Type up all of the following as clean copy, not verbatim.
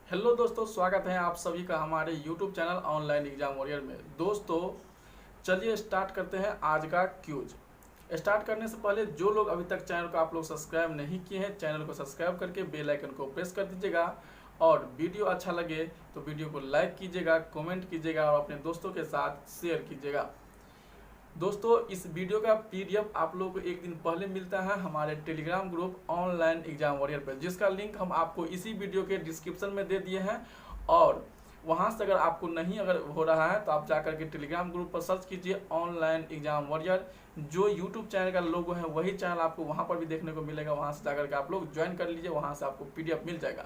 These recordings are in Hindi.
हेलो दोस्तों, स्वागत है आप सभी का हमारे YouTube channel online exam warrior में। दोस्तों चलिए स्टार्ट करते हैं आज का क्यूज। स्टार्ट करने से पहले जो लोग अभी तक चैनल को आप लोग सब्सक्राइब नहीं किए हैं, चैनल को सब्सक्राइब करके बेल आइकन को प्रेस कर दीजिएगा और वीडियो अच्छा लगे तो वीडियो को लाइक कीजिएगा, कमेंट कीजिएगा और अपने दोस्तों के साथ शेयर कीजिएगा। दोस्तों इस वीडियो का PDF आप लोगों को एक दिन पहले मिलता है हमारे Telegram group online exam warrior पर, जिसका लिंक हम आपको इसी वीडियो के डिस्क्रिप्शन में दे दिए हैं। और वहां से अगर आपको नहीं हो रहा है तो आप जाकर के टेलीग्राम ग्रुप पर सर्च कीजिए ऑनलाइन एग्जाम वॉरियर। जो यूट्यूब चैनल का लोगो है वही चैनल आपको वहां पर भी देखने को मिलेगा, वहां से जाकर के आप लोग ज्वाइन कर लीजिए, वहां से आपको PDF मिल जाएगा।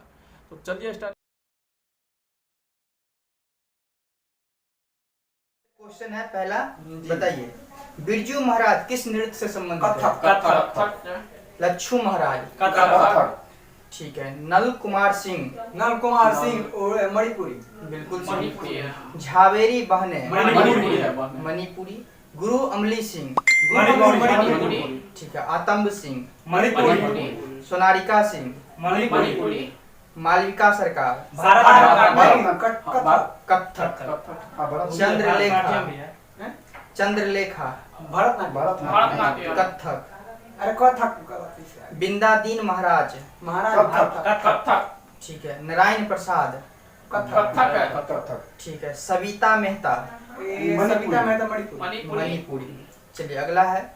तो चलिए स्टार्ट। क्वेश्चन है पहला, बताइए बिरजू महाराज किस नृत्य से संबंधित है? कथक। लच्छू महाराज कथक। ठीक है। नल कुमार सिंह मणिपुरी। बिल्कुल मणिपुरी है। सही। झावेरी बहने मणिपुरी है। मणिपुरी। गुरु अमली सिंह मणिपुरी। ठीक है। आतंब सिंह मणिपुरी। सोनारिका सिंह मणिपुरी। मालविका सरकार कथक। चंद्रलेखा भरतनाट्यम। कथक। अरे कथक। बिंदादीन महाराज कथक। ठीक है। नारायण प्रसाद कथक। ठीक है। सविता मेहता सविता मेहता मणिपुरी। मणिपुरी। चलिए अगला है,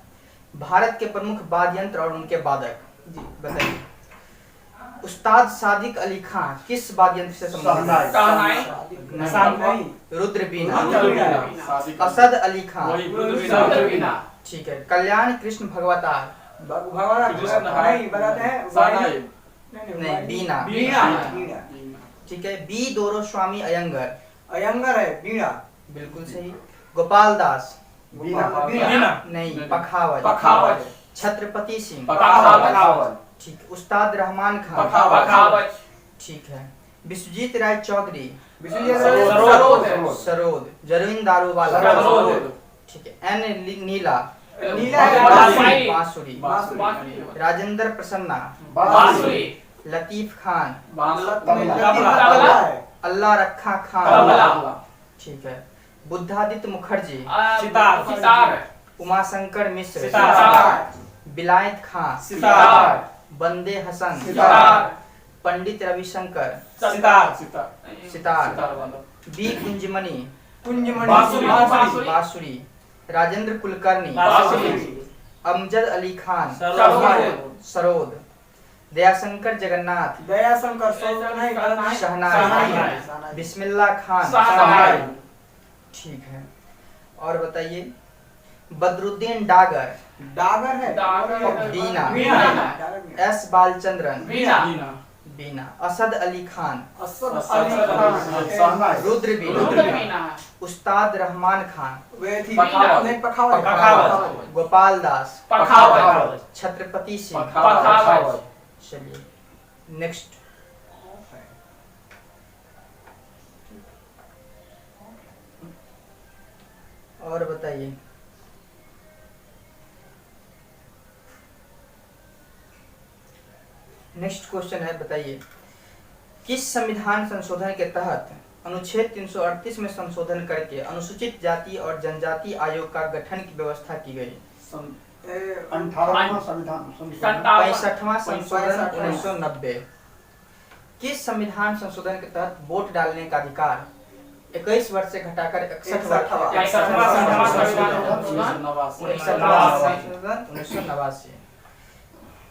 भारत के प्रमुख वाद्य यंत्र और उनके वादक जी बताइए। उस्ताद सादिक अली खान किस वाद्य यंत्र से संबंधित है? रुद्र बीना। असद अली खान ठीक है। कल्याण कृष्ण भगवतार नहीं बीना ठीक है। बी दोरो स्वामी अयंगर है बीणा। बिल्कुल सही। गोपाल दास नहीं पखावज। छत्रपति सिंह ठीक। उस्ताद रहमान खान ठीक है। विश्वजीत राय चौधरी सरोद। जरविंद दारूवाला ठीक है। एन नीला बांसुरी। राजेंद्र प्रसन्ना लतीफ खान अल्लाह रखा खान ठीक है। बुद्धादित्य मुखर्जी उमाशंकर मिश्र बिलायत खान बंदे हसन पंडित रविशंकर सितार। बी कुंजमणि बांसुरी। राजेंद्र कुलकर्णी अमजद अली खान सरोद। दयाशंकर जगन्नाथ शहनाई। बिस्मिल्ला खान ठीक है। और बताइए बदरुद्दीन डागर है बीना। एस बालचंद्रन बीना। असद अली खान रुद्र बीना। उस्ताद रहमान खान गोपाल दास छत्रपति सिंह। चलिए नेक्स्ट। और बताइए नेक्स्ट क्वेश्चन है, बताइए किस संविधान संशोधन के तहत अनुच्छेद 338 में संशोधन करके अनुसूचित जाति और जनजाति आयोग का गठन की व्यवस्था की गई? 58वां संविधान 65वां संशोधन 1990। किस संविधान संशोधन के तहत वोट डालने का अधिकार 21 वर्ष से घटाकर 61 वर्ष 1989।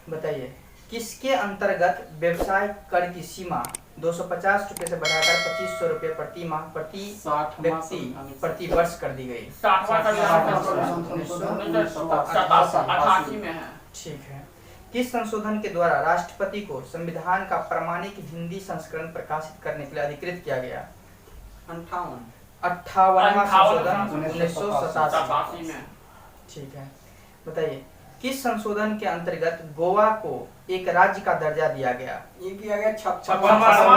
बताइए किसके अंतर्गत व्यवसाय कर की सीमा 250 रुपए से बढ़ाकर 2500 रुपए प्रति माह प्रति व्यक्ति प्रति वर्ष कर दी गई? ठीक है। किस संशोधन के द्वारा राष्ट्रपति को संविधान का प्रमाणिक हिंदी संस्करण प्रकाशित करने के लिए अधिकृत किया गया? 58वां संशोधन 1987 में। ठीक है। बताइए किस संशोधन के अंतर्गत गोवा को एक राज्य का दर्जा दिया गया? ये किया गया 56वां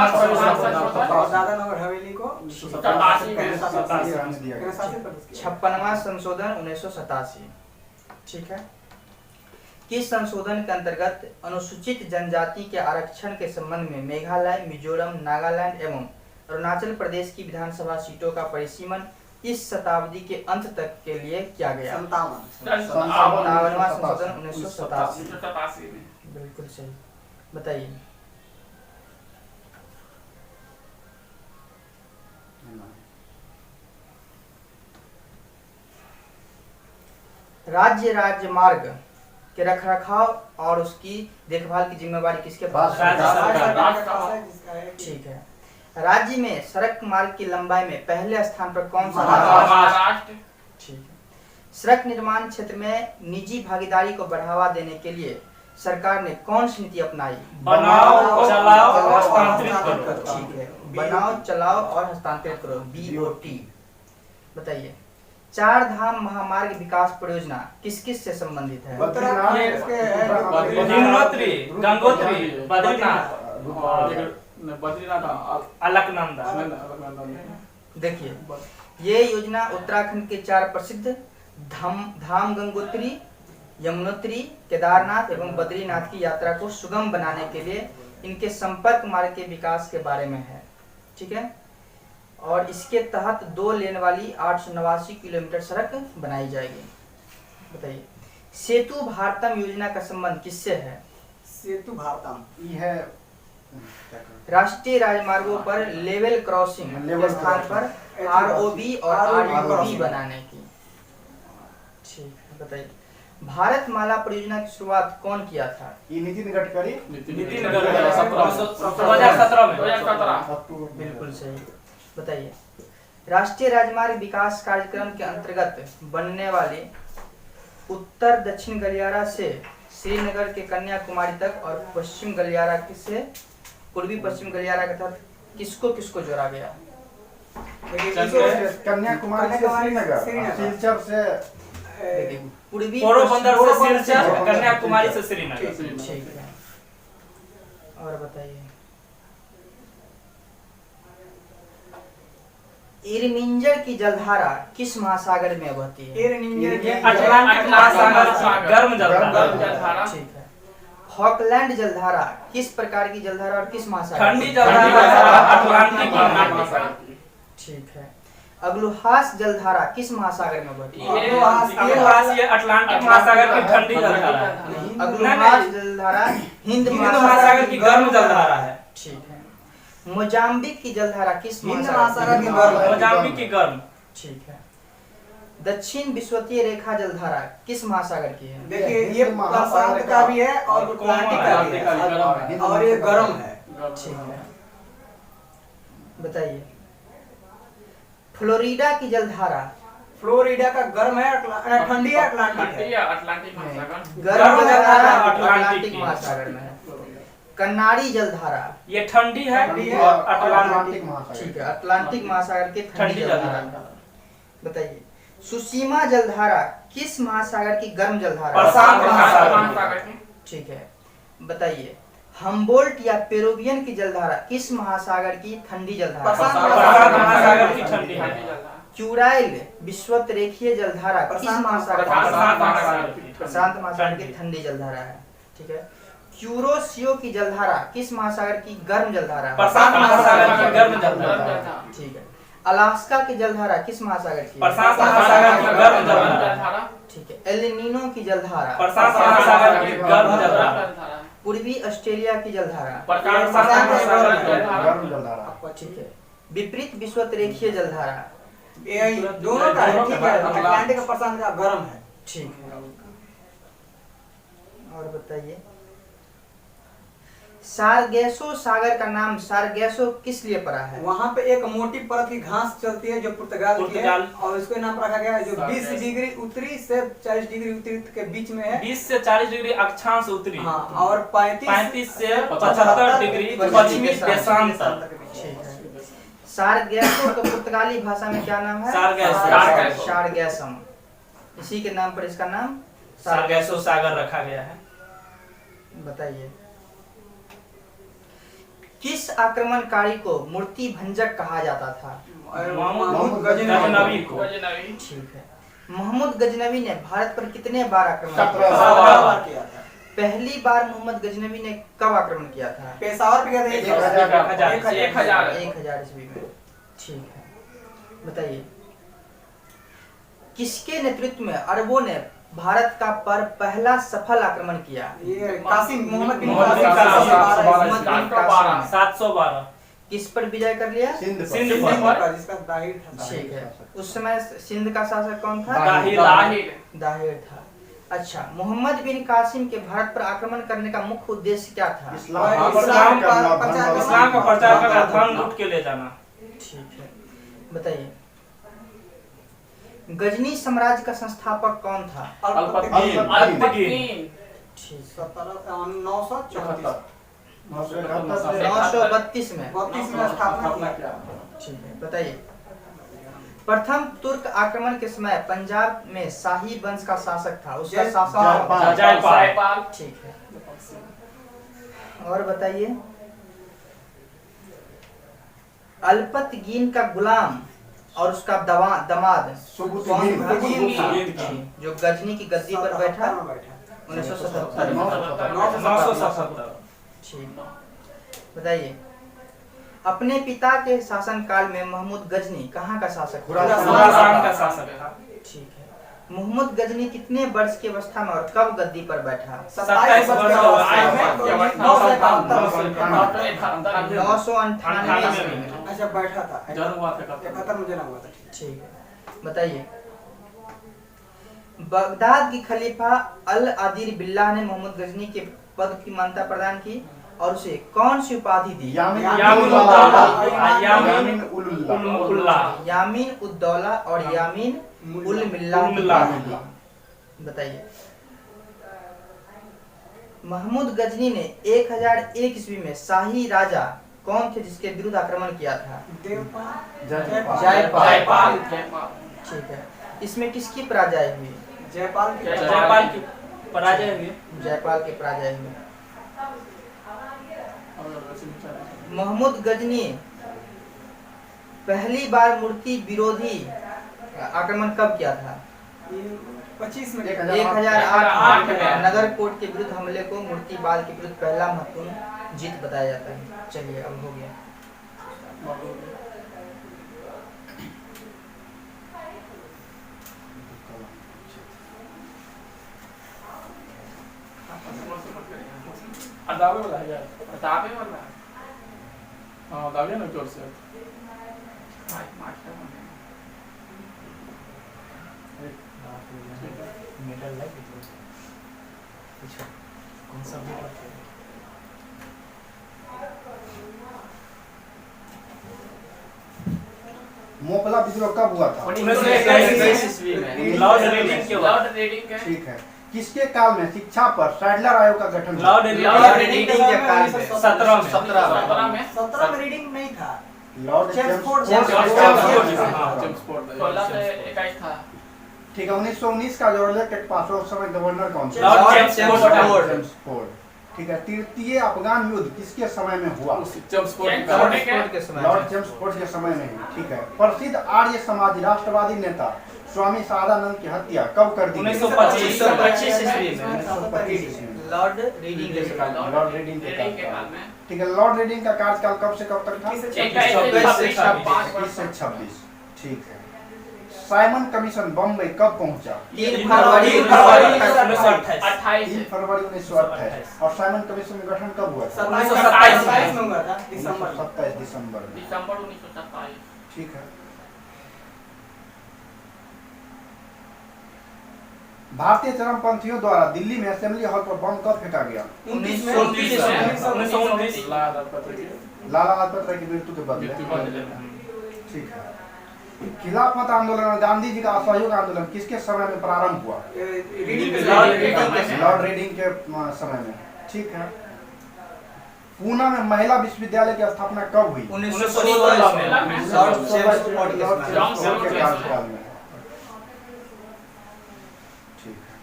संशोधन 1987। ठीक है। किस संशोधन के अंतर्गत अनुसूचित जनजाति के आरक्षण के संबंध में मेघालय, मिजोरम, नागालैंड एवं अरुणाचल प्रदेश की विधानसभा सीटों का परिसीमन इस शताब्दी के अंत तक के लिए किया गया? 57वां संशोधन 1987। बिल्कुल सही। बताइए। राज्य राजमार्ग के रखरखाव और उसकी देखभाल की जिम्मेवारी किसके पास है? ठीक है। राज्य में सड़क मार्ग की लंबाई में पहले स्थान पर कौन सा राज्य? ठीक है। सड़क निर्माण क्षेत्र में निजी भागीदारी को बढ़ावा देने के लिए सरकार ने कौन सी नीति अपनाई? बनाओ, चलाओ, हस्तांतरित करो। ठीक है। बनाओ, चलाओ और हस्तांतरित करो, BOT। बताइए। चार धाम महामार्ग विकास परियोजना किस किस से संबंधित है? यमुनोत्री, गंगोत्री, बद्रीनाथ, अलकनंदा। देखिए, ये योजना उत्तराखंड के 4 प्रसिद्ध धाम गंगोत्री, यमुनोत्री, केदारनाथ एवं बद्रीनाथ की यात्रा को सुगम बनाने के लिए इनके संपर्क मार्ग के विकास के बारे में है। ठीक है। और इसके तहत 2 लेन वाली 889 किलोमीटर सड़क बनाई जाएगी। बताइए। सेतु भारतम योजना का संबंध किससे है? सेतु भारतम ये है राष्ट्रीय राजमार्गों पर लेवल क्रॉसिंग के स्थान पर ROB और RUB बनाने की। ठीक है। बताइए। भारत माला परियोजना की शुरुआत कौन किया था? ये नितिन गडकरी। 2017 में। बिल्कुल सही। बताइए। राष्ट्रीय राजमार्ग विकास कार्यक्रम के अंतर्गत बनने वाले उत्तर दक्षिण गलियारा से श्रीनगर के कन्याकुमारी तक और पश्चिम गलियारा से पूर्वी पश्चिम गलियारा के तहत किसको किसको जोड़ा गया? कन्याकुमारी से श्रीनगर, सिलचर से पूर्वी पोरबंदर से सिलचर, कन्याकुमारी से श्रीनगर। ठीक है। और बताइए। इरमिंजर की जलधारा किस महासागर में बहती है? अटलांटिक महासागर, गर्म जलधारा। ठीक है। फॉकलैंड जलधारा किस प्रकार की जलधारा और किस महासागर? ठंडी जलधारा, अटलांटिक महासागर। ठीक है। अग्लुहास जलधारा किस महासागर में बहती है? ये अटलांटिक महासागर की ठंडी जलधारा है। अग्लुहास जलधारा हिंद महासागर की गर्म जलधारा है। ठीक है। मोजाम्बिक की जलधारा किस हिंद महासागर की गर्म? मोजाम्बिक की गर्म। ठीक है। दक्षिण विषुवतीय रेखा जलधारा किस महासागर की है? देखिए, ये प्रशांत का भी है और अटलांटिक का भी है और ये गर्म है। ठीक है। बताइए। फ्लोरिडा की जलधारा? फ्लोरिडा का गर्म है, ठंडी है, अटलांटिक है। गर्म जलधारा अटलांटिक महासागर में है। कन्नारी जलधारा ये ठंडी है और अटलांटिक महासागर। ठीक है। अटलांटिक महासागर की ठंडी जलधारा। जलधारा। बताइए। सुसीमा जलधारा किस महासागर की गर्म जलधारा? प्रशांत महासागर। ठीक है। बताइए। हम्बोल्ट या पेरुवियन की जलधारा किस महासागर की ठंडी जलधारा? प्रशांत महासागर की ठंडी है। क्यूराइल विश्वतरेखीय जलधारा किस महासागर? प्रशांत महासागर की ठंडी जलधारा है। ठीक है। क्यूरोसियो की जलधारा किस महासागर की गर्म जलधारा? प्रशांत महासागर की गर्म जलधारा। ठीक है। अलास्का की जलधारा किस महासागर की? प्रशांत महासागर की गर्म जलधारा। ठीक है। एल नीनो की जलधारा? प्रशांत महासागर की गर्म जलधारा। पूर्वी ऑस्ट्रेलिया की जलधारा? प्रशांत महासागर की गर्म जलधारा। ठीक है। विपरीत विश्वतरेखीय जलधारा? ये दोनों का है। ठीक है। अटलांटिक का प्रशांत का गर्म है। ठीक है। और बताइए। सारगेसो सागर का नाम सारगेसो किस लिए पड़ा है? वहाँ पे एक मोटी परत की घास चलती है जो पुर्तगाल की है और इसको नाम रखा गया है जो 20 डिग्री उत्तरी से 40 डिग्री उत्तरी के बीच में है। 20 से 40 डिग्री अक्षांश उत्तरी। हाँ, और 35 से 75 डिग्री पश्चिमी देशांत तक। ठीक है। सारगेसो को पुर्तगाली भाषा में क्या नाम है? सारगेसम। इसी के नाम पर इसका नाम सारगेसो सागर रखा गया है। बताइए। किस आक्रमणकारी को मूर्ति भंजक कहा जाता था? मोहम्मद गजनवी को। ठीक है। मोहम्मद गजनवी ने भारत पर कितने बार आक्रमण 17 बार किया था? पहली बार मोहम्मद गजनवी ने कब आक्रमण किया था? पेशावर पे गए थे 1000 ईस्वी में। ठीक है, बताइए किसके नेतृत्व में अरबों ने भारत का पर पहला सफल आक्रमण किया? ये कासिम मोहम्मद बिन मोहम्मद बिन कासिम कासिम। मोहम्मद बिन कासिम। 712 किस पर विजय कर लिया? सिंध पर जिसका दाहिर था। ठीक है, उस समय सिंध का शासक कौन था? दाहिर था। अच्छा, मोहम्मद बिन कासिम के भारत पर आक्रमण करने का मुख्य उद्देश्य क्या था? इस्लाम का प्रचार करना, धन लूट के ले जाना। ठीक है, बताइए गजनी साम्राज्य का संस्थापक कौन था? अल्पकीन। ठीक, 932 में। 32 में स्थापना किया। ठीक है, बताइए प्रथम तुर्क आक्रमण के समय पंजाब में शाही वंश का शासक था, उसका शासक जयपाल। ठीक है, और बताइए अल्पतगीन का गुलाम और उसका दमाद कौन था? जो गजनी की गद्दी पर बैठा 1977 में। 977। ठीक, बताइए अपने पिता के शासनकाल में महमूद गजनी कहाँ का शासक था? खुरासान का शासक था। ठीक है, महमूद गजनी कितने वर्ष की अवस्था में और कब गद्दी पर बैठा? 27 वर्ष की अवस्था में 998 में। अच्छा बैठा था। जन्म हुआ था 71 में जन्म हुआ था। ठीक है, बताइए बगदाद की खलीफा अल आदिर बिल्लाह ने मोहम्मद गजनी के पद की मान्यता प्रदान की और उसे कौन सी उपाधि दी? यामीन उद्दौला और यामीन उल मिल्ला। बताइए महमूद गजनी ने 1001 ईस्वी में शाही राजा कौन थे जिसके विरुद्ध आक्रमण किया था? जयपाल। ठीक है, इसमें किसकी पराजय हुई? जयपाल की पराजय हुई। जयपाल के पराजय हुई। महमूद गजनी पहली बार मूर्ति विरोधी आक्रमण कब किया था? 25 में 1008 में नगरकोट के विरुद्ध हमले को मूर्तिवाद के विरुद्ध पहला महत्वपूर्ण जीत बताया जाता है। चलिए अब हो गया। दावे वाला है यार, दावे वाला। हाँ दावे ना जोर से। कौन सा मोकला विद्रोह कब हुआ था? 1921 ईस्वी में। लॉर्ड रेडिंग के ठीक है, किसके काल में शिक्षा पर सैडलर आयोग का गठन हुआ? लॉर्ड रेडिंग के काल में 17 में 17 में रीडिंग नहीं था। लॉर्ड चेम्सफोर्ड ठीक है, 1919 का जो इलेक्टेड पास उस समय गवर्नर कौन थे? Lord Chelmsford. ठीक है, तृतीय अफगान युद्ध किसके समय में हुआ? चेम्सफोर्ड के समय। लॉर्ड चेम्सफोर्ड के समय में। ठीक है, प्रसिद्ध आर्य समाजी राष्ट्रवादी नेता स्वामी सदानंद की हत्या कब कर दी? 1925 ईस्वी में। 1925 ईस्वी में। लॉर्ड रीडिंग के समय। लॉर्ड रीडिंग के कार्यकाल में। ठीक है, लॉर्ड रीडिंग का कार्यकाल कब से कब तक था? 21 से 26। ठीक है, साइमन कमीशन बम्बई कब पहुंचा? 3 फरवरी 1928 3 फरवरी 1928। और साइमन कमीशन का गठन कब हुआ था? 1927 में हुआ था दिसंबर 27 दिसंबर में। 1927। ठीक है, भारतीय चरमपंथियों द्वारा दिल्ली में असेंबली हॉल पर बम कब फेंका गया? 1929 लाला लाजपत राय की मृत्यु के बदले। ठीक है, खिलाफत आंदोलन और गांधी जी का असहयोग आंदोलन किसके समय में प्रारंभ हुआ? लॉर्ड रीडिंग के समय में। ठीक है, पूना में महिला विश्वविद्यालय की स्थापना कब हुई? 1916 में। लॉर्ड चेम्सफोर्ड के कार्यकाल में। ठीक है,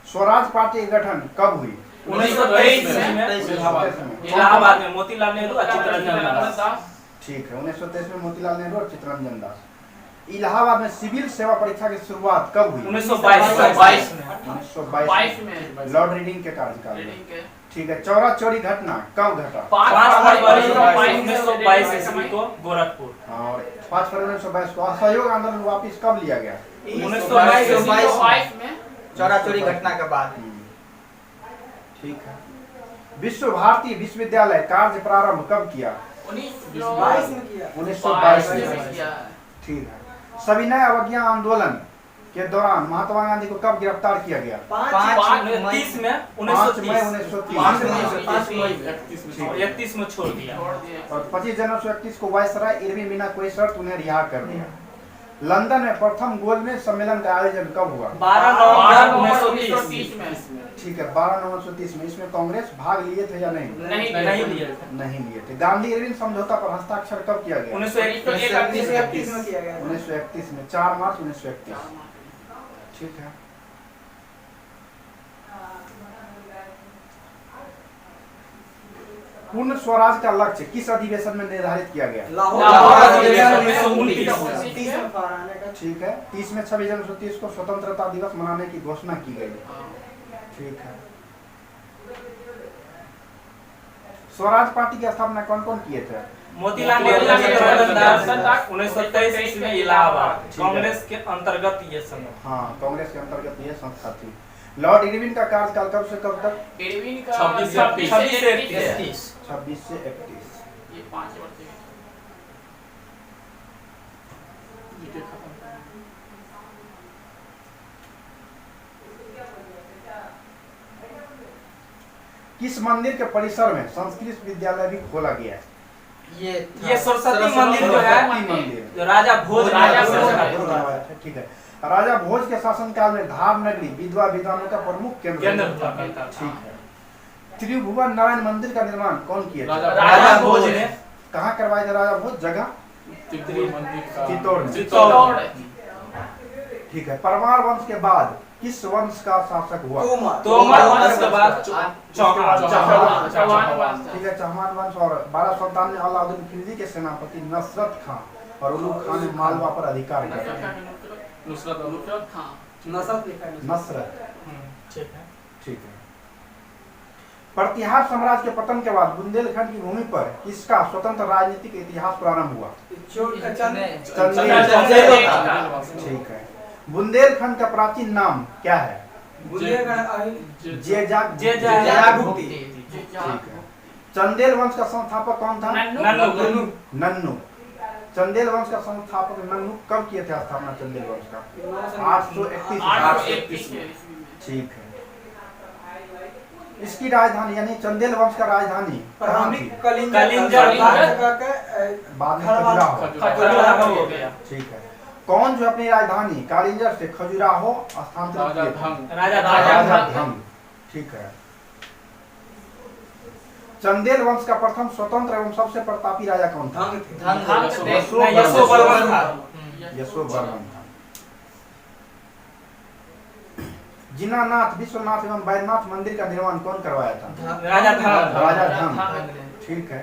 स्वराज पार्टी का गठन कब हुई? 1923 में इलाहाबाद में मोतीलाल नेहरू और चित्तरंजन दास। ठीक है, 1923 में मोतीलाल नेहरू और चित्तरंजन दास। इलाहाबाद में सिविल सेवा परीक्षा की शुरुआत कब हुई? 1922 में। 1922 में लॉर्ड रीडिंग के कार्यकाल में। रीडिंग के ठीक है। चौरा चोरी घटना कब घटा? 5 फरवरी 1922 ईस्वी को गोरखपुर। और 5 फरवरी 1922 को असहयोग आंदोलन वापिस कब लिया गया? 1922 में चौरा चोरी घटना के बाद। ठीक है। विश्व भारती विश्वविद्यालय कार्य प्रारंभ कब किया? 22 में किया। 1922 में में। किया। ठीक है। सविनय अवज्ञा आंदोलन के दौरान महात्मा गांधी को कब गिरफ्तार किया गया? 30 में 5 मई 1930 1930 31 में छोड़ दिया। और 25 जनवरी 1931 को वायसराय इरविन बिना कोई शर्त उन्हें रिहा कर दिया। लंदन में प्रथम गोलमेज सम्मेलन का आयोजन कब हुआ? 12 नवंबर 1930 में। ठीक है। 12 नवंबर 1930 में। इसमें कांग्रेस भाग लिए थे या नहीं? नहीं लिए। नहीं लिए थे। गांधी इरविन समझौता पर हस्ताक्षर कब किया गया? 1931 में किया गया। 1931 में 4 मार्च 1931। ठीक है। पूर्ण स्वराज का लक्ष्य किस अधिवेशन में निर्धारित किया गया? लाहौर अधिवेशन 1929 में फहराने का। ठीक है। 30 में 26 जनवरी 1930 को स्वतंत्रता दिवस मनाने की घोषणा की गई। ठीक है। स्वराज पार्टी की स्थापना कौन कौन किए थे? मोतीलाल नेहरू दास 1923 ईस्वी में इलाहाबाद। कांग्रेस के अंतर्गत ये संगठन। हाँ, कांग्रेस के अंतर्गत ये संस्था थी। लॉर्ड इरविन का कार्यकाल कब से कब तक? इरविन का 26 से 31। 26 से 31। ये 5 वर्ष जीके खत्म। किस मंदिर के परिसर में संस्कृत विद्यालय भी खोला गया है? ये सरस्वती मंदिर जो है सरस्वती मंदिर जो राजा भोज ठीक है। राजा भोज के शासनकाल में धार नगरी विधवा विद्वानों का प्रमुख केंद्र था। ठीक है। त्रिभुवन नारायण मंदिर का निर्माण कौन किया था? राजा भोज ने। कहाँ करवाया था राजा भोज? जगह चित्तौड़ में। चित्तौड़। ठीक है। परमार वंश के बाद किस वंश का शासक हुआ? तोमर वंश के बाद चौहान वंश। ठीक है। चौहान वंश। और 1257 में अलाउद्दीन खिलजी के सेनापति नसरत खां और उलूग खान ने मालवा पर अधिकार किया। नुसरत खां। नसरत। ठीक है। ठीक है। प्रतिहार साम्राज्य के पतन के बाद बुंदेलखंड की भूमि पर किसका स्वतंत्र राजनीतिक इतिहास प्रारंभ हुआ? ठीक है। बुंदेलखंड का प्राचीन नाम क्या है? जेजाग। जे ठीक है। चंदेल वंश का संस्थापक कौन था? नन्नू। चंदेल वंश का संस्थापक नन्नू कब किए थे स्थापना चंदेल वंश का? 831। ठीक है। इसकी राजधानी यानी चंदेल वंश का राजधानी कहाँ थी? बाद में खजुराहो हो गया। ठीक है। कौन जो अपनी राजधानी कालिंजर से खजुराहो स्थानांतरित किए थे? राजा धंग। ठीक है। चंदेल वंश का प्रथम स्वतंत्र एवं सबसे प्रतापी राजा कौन था? यशोवर्मन था। यशोवर्मन था। जिनानाथ विश्वनाथ एवं बैद्यनाथ मंदिर का निर्माण कौन करवाया था? राजा धंग। ठीक है।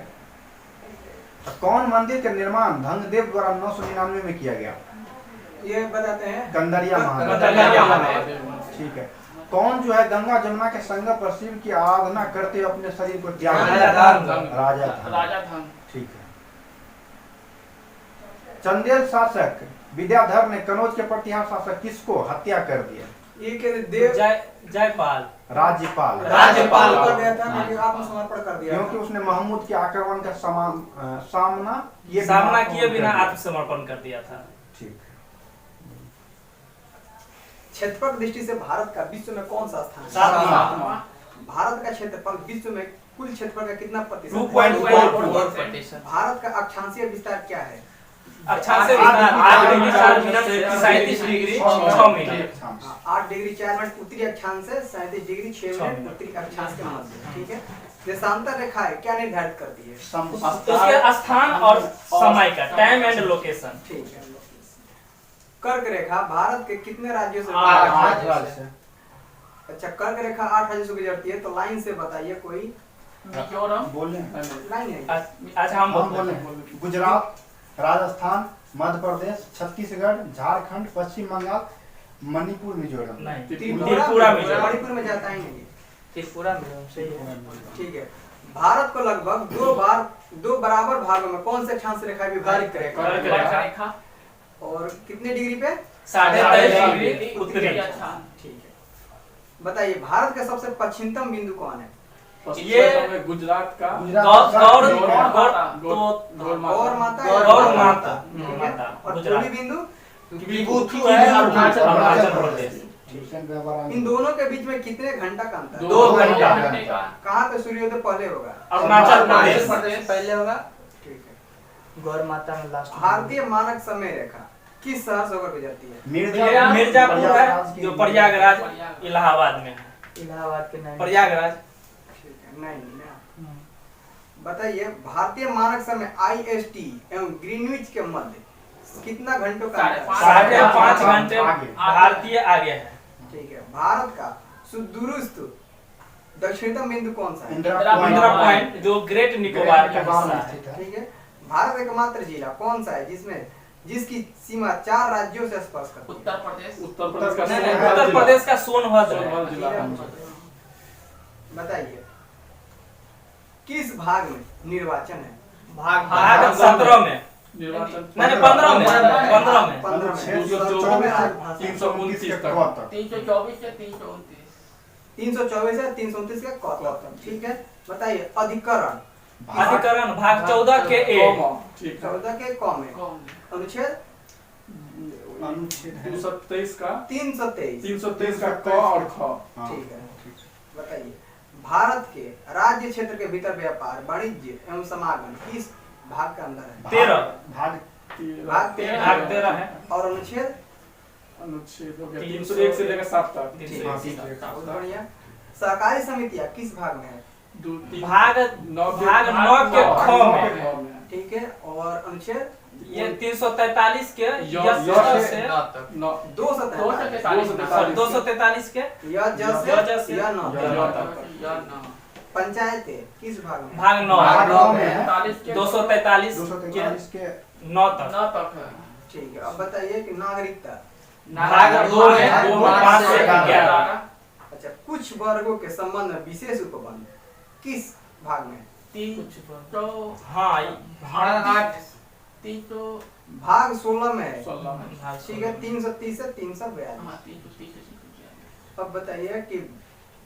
कौन मंदिर का निर्माण धंगदेव द्वारा 999 में किया गया? ये बताते हैं कंदरिया महादेव। ठीक है। कौन जो है गंगा जमुना के संगम पर शिव की आराधना करते हुए अपने शरीर को त्याग दिया? राजा धंग। ठीक है। चंदेल शासक विद्याधर ने कनौज के प्रतिहार शासक किसको हत्या कर दिया? जयपाल। राज्यपाल कर दिया था, आत्मसमर्पण कर दिया क्योंकि उसने महमूद के आक्रमण का सामना किए बिना आत्मसमर्पण कर दिया था। ठीक है। क्षेत्रफल दृष्टि से भारत का विश्व में कौन सा स्थान है? सातवां। भारत का क्षेत्रफल विश्व में कुल क्षेत्रफल का कितना प्रतिशत? 2.4%। भारत का अक्षांशीय विस्तार क्या है? अक्षांशीय विस्तार 8 डिग्री 4 मिनट से 37 डिग्री 6 मिनट। 8 डिग्री 4 मिनट उत्तरी अक्षांश से 37 डिग्री 6 मिनट उत्तरी अक्षांश के मध्य। ठीक है। देशांतर रेखाएं क्या निर्धारित करती है? उसके स्थान और समय का टाइम एंड लोकेशन। ठीक है। कर्क रेखा भारत के कितने राज्यों से? 8 राज्य से। अच्छा, कर्क रेखा 8 राज्यों से गुजरती है, तो लाइन से बताइए कोई बोले लाइन है। अच्छा हम बोले गुजरात, राजस्थान, मध्य प्रदेश, छत्तीसगढ़, झारखंड, पश्चिम बंगाल, मणिपुर, मिजोरम। नहीं, त्रिपुरा मणिपुर में जाता ही नहीं है। त्रिपुरा में सही है। ठीक है। भारत को लगभग दो बराबर भागों में कौन से अक्षांश रेखा विभाजित करेगा और कितने डिग्री पे? 23.5 डिग्री उत्तरी। ठीक है। बताइए भारत का सबसे पश्चिमतम बिंदु कौन है? ये गुजरात का गौर माता गौर माता और गुजरात। पूर्वी बिंदु विभूति है अरुणाचल प्रदेश। इन दोनों के बीच में कितने घंटा का अंतर है? 2 घंटा। कहाँ पे सूर्योदय पहले होगा? अरुणाचल प्रदेश। पहले होगा। ठीक है। गौर माता में लास्ट। भारतीय मानक समय रेखा किस शहर से होकर गुजरती है? मिर्जापुर है जो प्रयागराज इलाहाबाद में है। इलाहाबाद के नहीं। प्रयागराज। ठीक है। नहीं ना। बताइए भारतीय मानक समय IST एवं ग्रीनविच के मध्य कितना घंटों का अंतर है? 5.5 घंटे भारतीय आगे है। ठीक है। भारत का सुदूरस्थ दक्षिणतम बिंदु कौन सा है? इंदिरा पॉइंट जो ग्रेट निकोबार का हिस्सा है। ठीक है। भारत का एकमात्र जिला कौन सा है जिसकी सीमा 4 राज्यों से स्पर्श करती है? उत्तर प्रदेश का सोनभद्र जिला है। बताइए किस भाग में निर्वाचन है? भाग 17 में निर्वाचन नहीं 15 में 15 में 15 में 329 तक 324 से 329। 324 से 329 का कौतक। ठीक है। बताइए अधिकरण भाग 14 के ए। ठीक है। 14 के क में अनुच्छेद 223 का 323 का क और ख। ठीक है। बताइए भारत के राज्य क्षेत्र के भीतर व्यापार वाणिज्य एवं समागम किस भाग के अंदर है? 13 भाग भाग 13 है और अनुच्छेद हो गया 301 से लेकर 7 तक। बहुत बढ़िया। सहकारी समितियां किस भाग में है? भाग 9 के ख में। ठीक है। और अनुच्छेद ये 343 के यस से 243 के या न पंचायतें किस भाग में? भाग 9 9 243 के 9 तक। ठीक है। अब बताइए कि नागरिकता भाग 2 में 5 से 11। अच्छा कुछ वर्गों के संबंध में विशेष उपबंध किस भाग में? हाँ भाग 16 में है। 16 ठीक है। 330 से 342। अब बताइए कि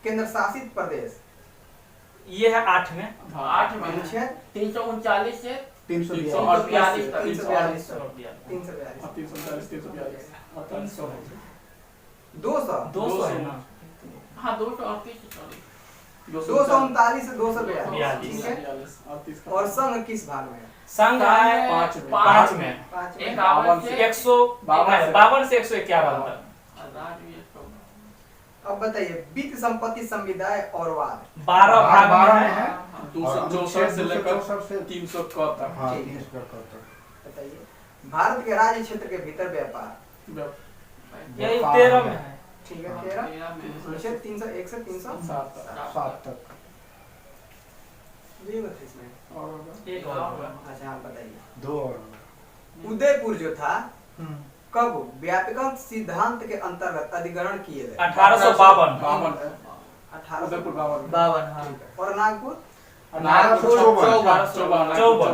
केंद्र शासित प्रदेश ये है 8 में। 8 में अनुच्छेद 339 से 342 तक। 342 200 है ना। हाँ 238 से 239 से 242। ठीक है। 38 और संघ किस भाग में है? संघ है 5 में। 51 से 152 से 151 तक। अब बताइए वित्त संपत्ति संविदाय और वाद 12 भाग में है। 264 से लेकर 300 क तक। हाँ, ठीक है। 300 तक। बताइए भारत के राज्य क्षेत्र के भीतर व्यापार यही 13 में है। ठीक है। 13 अनुच्छेद 301 से 307 7 तक। इसमें और एक और होगा। अच्छा आप बताइए 2 और उदयपुर जो था कब व्यापक सिद्धांत के अंतर्गत अधिग्रहण किए गए? 1852 उदयपुर 1852। 52 हाँ। और नागपुर 54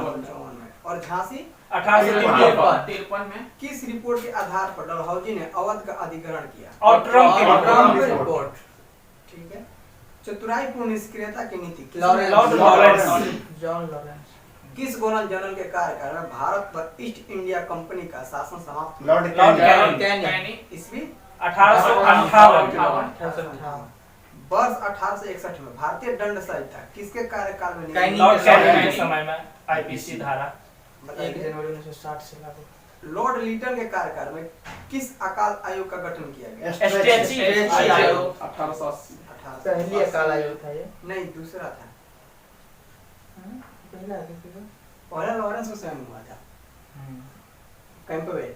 में। और झांसी 1853 में किस रिपोर्ट के आधार पर डलहौजी ने अवध का अधिग्रहण किया? और ट्रम्प की ट्रम्प रिपोर्ट। ठीक है। चतुराईपूर्ण निष्क्रियता की नीति लॉर्ड लॉरेंस। John Lawrence. किस गवर्नर जनरल के कार्यकाल में भारत पर ईस्ट इंडिया कंपनी का शासन समाप्त हुआ? लॉर्ड कैनिंग ईस्वी 1858 वर्ष 1861 में भारतीय दंड संहिता किसके कार्यकाल में कैनिंग लॉर्ड कैनिंग के समय में आईपीसी धारा 1 बताइए। जनवरी 1960 से लागू। लॉर्ड लिटन के कार्यकाल में किस अकाल आयोग का गठन किया गया? स्ट्रेची आयोग 1880 पहली अकाल आयोग था ये। नहीं दूसरा था। पहला आगे फिर पहला लॉरेंस को स्वयं हुआ था कैंपबेल।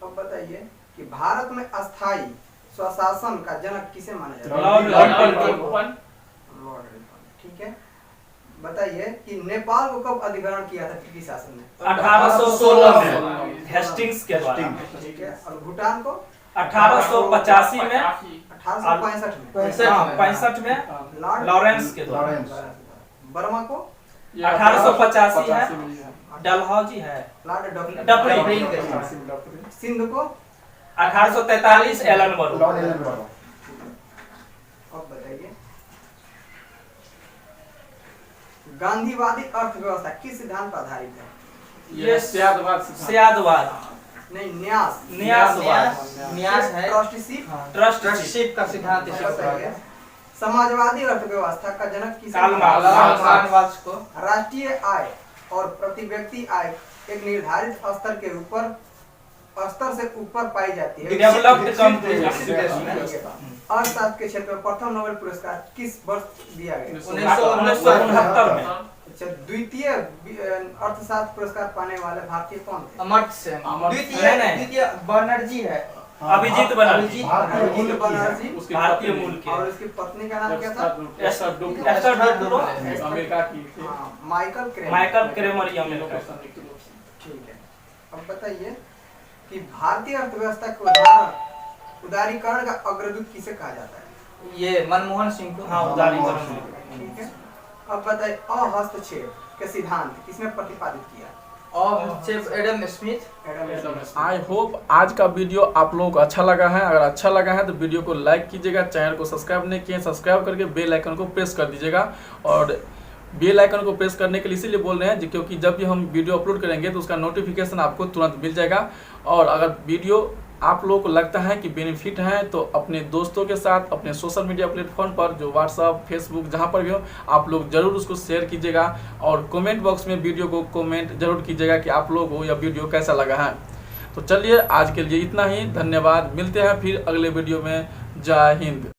अब बताइए कि भारत में अस्थाई स्वशासन का जनक किसे माना जाता है? Lord lord Lytton. ठीक है। बताइए कि नेपाल को कब अधिग्रहण किया था ब्रिटिश शासन ने? 1816 में हेस्टिंग्स के द्वारा। ठीक है। और भूटान को 1885 में 1865 में 65 में लॉरेंस के द्वारा। बर्मा को 1885 है डलहौजी है लॉर्ड डफरिन। सिंध को 1843 एलन बरू। लॉर्ड एलन बरू। अब बताइए गांधीवादी अर्थव्यवस्था किस सिद्धांत पर आधारित है? ये स्यादवाद स्यादवाद नहीं, न्यास न्यास है। ट्रस्टीशिप। ट्रस्टीशिप का सिद्धांत इसे बताइए समाजवादी अर्थव्यवस्था का जनक किसे कार्ल कहा? मार्क्स को। राष्ट्रीय आय और प्रति व्यक्ति आय एक निर्धारित स्तर से ऊपर पाई जाती है। Developed country. अर्थशास्त्र के क्षेत्र में प्रथम नोबेल पुरस्कार किस वर्ष दिया गया? 1969 में। अच्छा, द्वितीय अर्थशास्त्र पुरस्कार पाने वाले भारतीय कौन थे? अमर्त्य सेन। द्वितीय बनर्जी है। अभिजीत बनर्जी। अभिजीत बनर्जी। उसके भारतीय मूल के। और उसकी पत्नी का नाम क्या था? एस्टर डुक्रो। अमेरिका की थी। हाँ, माइकल क्रेमर। माइकल क्रेमर ये अमेरिका। ठीक है। अब बताइए कि भारतीय अर्थव्यवस्था को उदारीकरण का अग्रदूत किसे कहा जाता है? ये मनमोहन सिंह को। हाँ, उदारीकरण। ठीक है। अब बताइए अहस्तक्षेप के सिद्धांत किसने प्रतिपादित किया? Adam Smith. Adam Smith. I hope आज का वीडियो आप लोगों को अच्छा लगा है। अगर अच्छा लगा है तो वीडियो को लाइक कीजिएगा, चैनल को सब्सक्राइब नहीं किए सब्सक्राइब करके बेल आइकन को प्रेस कर दीजिएगा। और बेल आइकन को प्रेस करने के लिए इसीलिए बोल रहे हैं क्योंकि जब भी हम वीडियो अपलोड करेंगे तो उसका नोटिफिकेशन आपको तुरंत मिल जाएगा। और अगर वीडियो आप लोगों को लगता है कि बेनिफिट है तो अपने दोस्तों के साथ अपने सोशल मीडिया प्लेटफॉर्म पर जो व्हाट्सअप फेसबुक जहां पर भी हो आप लोग ज़रूर उसको शेयर कीजिएगा। और कमेंट बॉक्स में वीडियो को कमेंट जरूर कीजिएगा कि आप लोगों को यह वीडियो कैसा लगा है। तो चलिए आज के लिए इतना ही। धन्यवाद। मिलते हैं फिर अगले वीडियो में। जय हिंद।